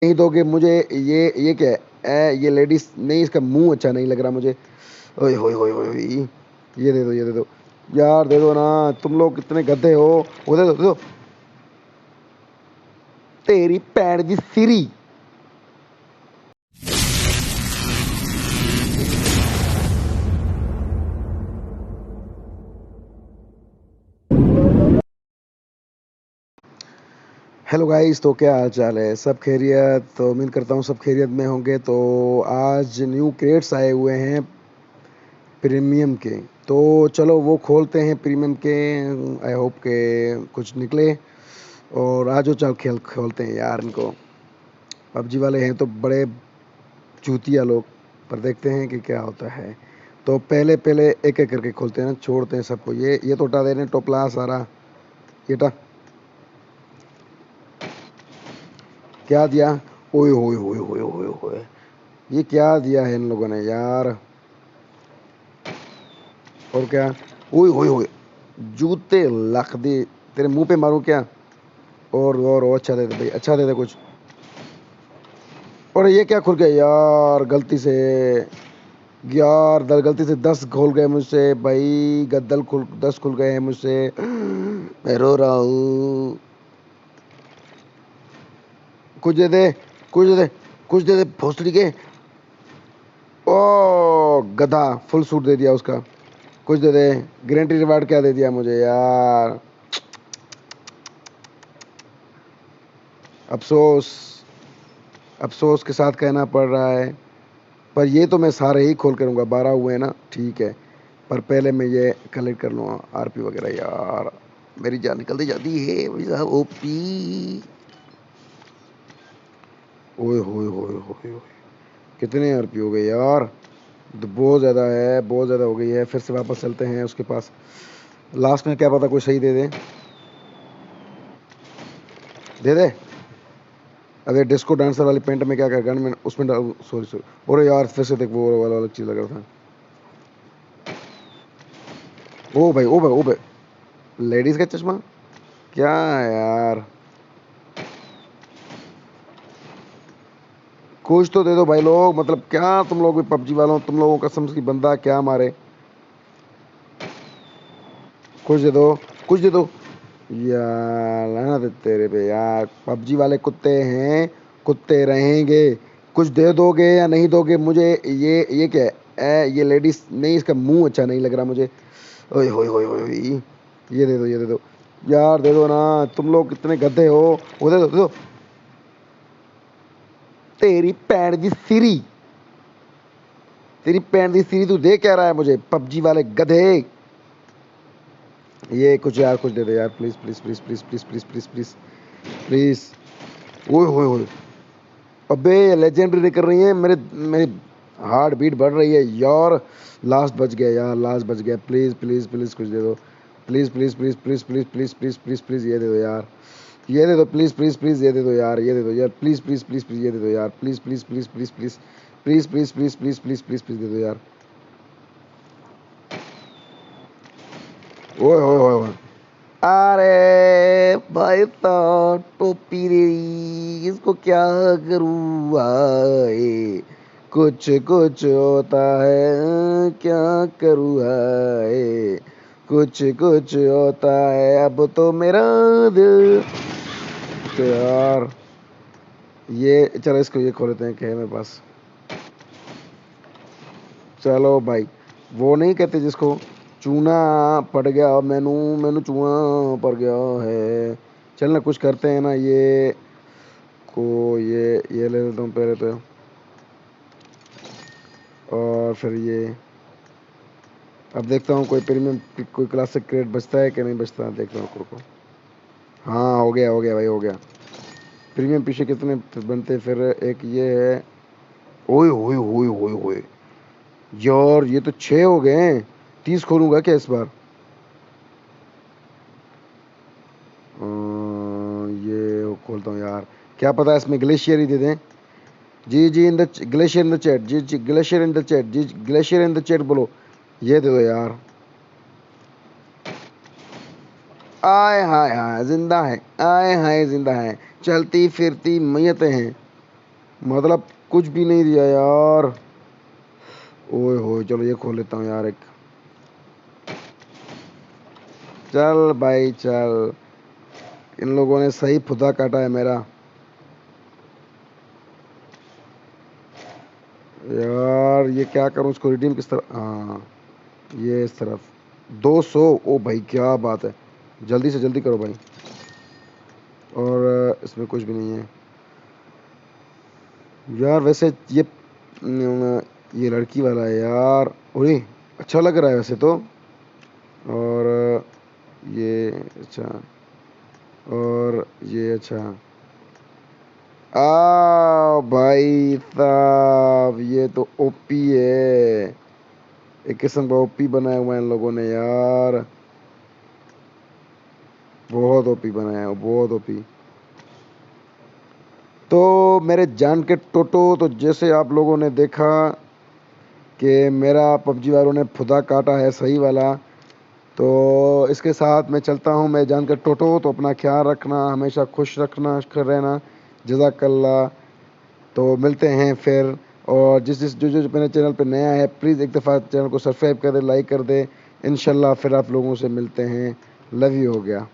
नहीं दोगे मुझे। ये क्या है? ये लेडीज नहीं, इसका मुंह अच्छा नहीं लग रहा मुझे। ओए होए होए होए, ये दे दो, ये दे दो यार, दे दो ना। तुम लोग कितने गधे हो। वो दे दो, दे दो। तेरी पैर दी सिरी। हेलो गाइस, तो क्या हाल चाल है? सब खैरियत? तो उम्मीद करता हूँ सब खैरियत में होंगे। तो आज न्यू क्रेट्स आए हुए हैं प्रीमियम के। तो चलो वो खोलते हैं प्रीमियम के। आई होप के कुछ निकले। और आज चल खेल खोलते हैं यार इनको। पबजी वाले हैं तो बड़े चूतिया लोग। पर देखते हैं कि क्या होता है। तो पहले पहले एक एक करके खोलते हैं ना, छोड़ते हैं सबको। ये तो हटा दे रहे हैं टोपला सारा। ये हटा। क्या दिया? ओए होए होए होए होए होए, ये क्या दिया है इन लोगों ने यार। और क्या? ओए होए होए, जूते लख दे। तेरे मुंह पे मारूं क्या? और अच्छा दे दे भाई, अच्छा दे दे कुछ। और ये क्या खुल गया यार गलती से। यार दल गलती से 10 खोल गए मुझसे भाई। गद्दल खुल 10 खुल गए हैं मुझसे। मैं रो रहा हूँ। कुछ दे दे, कुछ दे दे, कुछ दे दे भोसड़ी के। ओ गधा, फुल सूट दे दिया उसका। कुछ दे दे। गारंटी रिवार्ड क्या दे दिया मुझे यार। अफसोस, अफसोस के साथ कहना पड़ रहा है। पर ये तो मैं सारे ही खोल करूँगा। 12 हुए हैं ना, ठीक है। पर पहले मैं ये कलेक्ट कर लूँगा आरपी वगैरह यार। मेरी जान निकलती जाती है भाई साहब। ओपी। ओए होए होए होए होए, कितने आरपी हो गए यार। तो बहुत ज़्यादा है, बहुत ज़्यादा हो गई है। फिर से वापस चलते हैं उसके पास। लास्ट में क्या पता कोई सही दे दे। दे दे। अरे डिस्को डांसर वाली पेंट में क्या कर गन में उसमें डाल। Sorry sorry. अरे यार फिर से देख, वो वाला अलग चीज़ लग रहा था। ओ भाई, ओ भाई, ओ भाई, लेडीज़ का चश्मा। क्या यार। कुछ तो दे दो भाई लोग। मतलब क्या तुम लोग भी पबजी वालों, तुम लोगों का समझ की बंदा क्या मारे। कुछ दे दो, कुछ दे दो। यार लाना दे तेरे पे यार। पबजी वाले कुत्ते हैं, कुत्ते रहेंगे। कुछ दे दोगे या नहीं दोगे मुझे। ये क्या है? ये लेडीज नहीं, इसका मुंह अच्छा नहीं लग रहा मुझे। ओए होए होए होए होए, ये दे दो, ये दे दो यार, दे दो ना। तुम लोग कितने गधे हो। वो दे दो, दे दो। तेरी पैर दी सिरी। तेरी पैर दी सिरी, तू दे क्या रहा है मुझे पबजी वाले गधे। ये कुछ यार, कुछ दे दे यार, please please please please please please please please please. ओए होए होए, अबे लेजेंडरी निकल रही है। मेरे मेरी हार्ट बीट बढ़ रही है यार। लास्ट बच गया यार, लास्ट बच गया। प्लीज प्लीज प्लीज कुछ दे दो। Please please please please please please please please please ये दे दो यार। ये दे दो प्लीज प्लीज प्लीज, ये दे दो यार, ये दे दो यार, प्लीज प्लीज प्लीज प्लीज ये दे दो यार, please please please please please please please please please please please please दे दो यार। ओए ओए ओए ओए, अरे भाई साहब टोपी दे दी, इसको क्या करूँ भाई। कुछ कुछ होता है, क्या करूँ भाई। कुछ कुछ होता है अब तो मेरा दिल। तो यार ये चलो, इसको ये खोल लेते हैं, क्या है मेरे पास। चलो भाई, वो नहीं कहते जिसको चूना पड़ गया, मैनू मैनू चूना पड़ गया है। चल ना कुछ करते हैं ना। ये को ये ले लेता हूँ पहले तो। और फिर ये अब देखता हूँ कोई प्रीमियम, कोई क्लासिक क्रेड बचता है कि नहीं बचता, देखता हूँ को। हाँ हो गया भाई, हो गया। प्रीमियम पीछे कितने बनते हैं फिर? एक ये है। ओए ओए ओए ओए ओए, यार ये तो 6 हो गए हैं। 30 खोलूंगा क्या इस बार? ये खोलता हूँ यार। क्या पता इसमें ग्लेशियर ही दे दें। जी जी in the glacier in the chat, जी जी ग्लेशियर इन द चैट, जी ग्लेशियर इन द चैट बोलो। ये दे दो यार। आए हाय हाय जिंदा है, आए हाय जिंदा है। चलती फिरती मैयतें हैं। मतलब कुछ भी नहीं दिया यार। ओए हो, चलो ये खोल लेता हूँ यार एक। चल भाई चल, इन लोगों ने सही फुदा काटा है मेरा यार। ये क्या करूँ, इसको रिडीम किस तरह? हाँ, ये इस तरफ 200। ओ भाई क्या बात है, जल्दी से जल्दी करो भाई। और इसमें कुछ भी नहीं है यार। वैसे ये लड़की वाला है यार। अरे अच्छा लग रहा है वैसे तो। और ये अच्छा, और ये अच्छा। भाई साहब ये तो ओपी है, एक किस्म का ओपी बनाया हुआ है इन लोगों ने यार। बहुत ओपी बनाया है, बहुत ओपी। तो मेरे जान के टोटो, तो जैसे आप लोगों ने देखा कि मेरा पबजी वालों ने फुदा काटा है सही वाला, तो इसके साथ मैं चलता हूँ। मैं जान के टोटो, तो अपना ख्याल रखना, हमेशा खुश रखना, कर रहना। जज़ाकल्ला। तो मिलते हैं फिर। और जो मेरे चैनल पे नया है, प्लीज़ एक दफ़ा चैनल को सब्सक्राइब कर दे, लाइक कर दे। इंशाल्लाह फिर आप लोगों से मिलते हैं। लव यू हो गया।